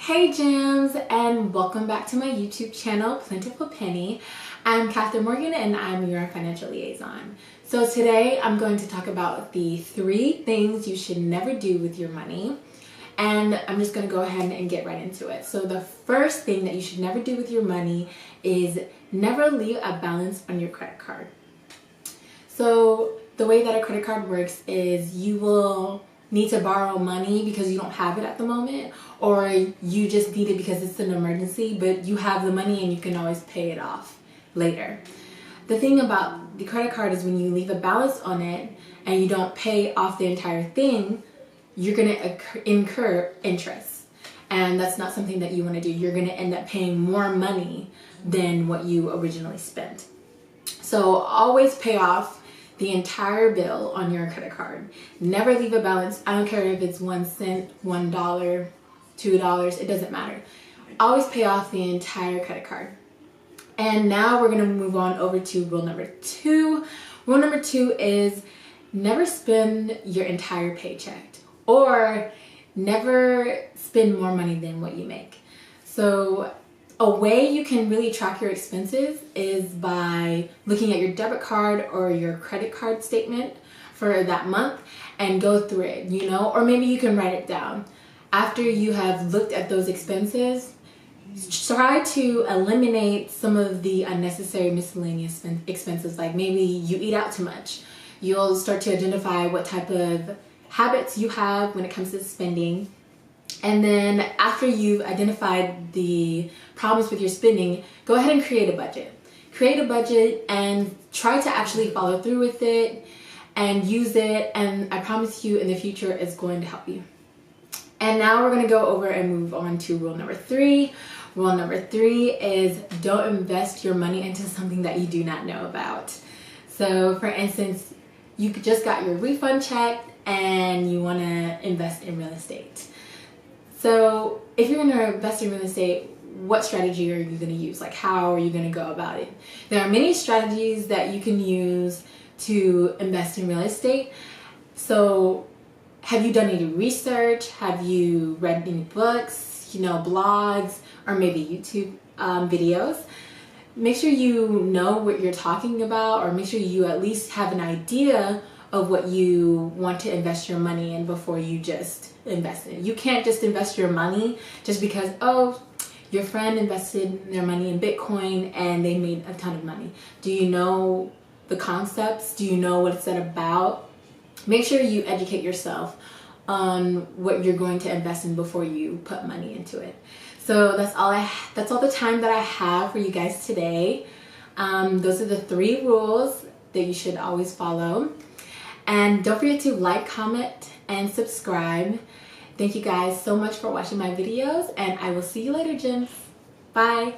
Hey gems, and welcome back to my YouTube channel, Plentiful Penny. I'm Catherine Morgan and I'm your financial liaison. So today I'm going to talk about the 3 things you should never do with your money. And I'm just going to go ahead and get right into it. So the first thing that you should never do with your money is never leave a balance on your credit card. So the way that a credit card works is you will need to borrow money because you don't have it at the moment, or you just need it because it's an emergency, but you have the money and you can always pay it off later. The thing about the credit card is when you leave a balance on it and you don't pay off the entire thing, you're going to incur interest. And that's not something that you want to do. You're going to end up paying more money than what you originally spent. So always pay off the entire bill on your credit card. Never leave a balance. I don't care if it's 1 cent, $1, $2, it doesn't matter. Always pay off the entire credit card. And now we're gonna move on over to rule number 2. Rule number 2 is never spend your entire paycheck, or never spend more money than what you make. So a way you can really track your expenses is by looking at your debit card or your credit card statement for that month and go through it, or maybe you can write it down. After you have looked at those expenses, try to eliminate some of the unnecessary miscellaneous expenses, like maybe you eat out too much. You'll start to identify what type of habits you have when it comes to spending. And then after you've identified the problems with your spending, go ahead and create a budget. Create a budget and try to actually follow through with it and use it, and I promise you in the future it's going to help you. And now we're going to go over and move on to rule number 3. Rule number 3 is don't invest your money into something that you do not know about. So for instance, you just got your refund check and you want to invest in real estate. So if you're going to invest in real estate, what strategy are you going to use? Like, how are you going to go about it? There are many strategies that you can use to invest in real estate. So have you done any research? Have you read any books, blogs, or maybe YouTube videos? Make sure you know what you're talking about, or make sure you at least have an idea of what you want to invest your money in before you just invest in it. You can't just invest your money just because, your friend invested their money in Bitcoin and they made a ton of money. Do you know the concepts? Do you know what it's about? Make sure you educate yourself on what you're going to invest in before you put money into it. So that's all the time that I have for you guys today. Those are the 3 rules that you should always follow. And don't forget to like, comment, and subscribe. Thank you guys so much for watching my videos, and I will see you later, gems. Bye.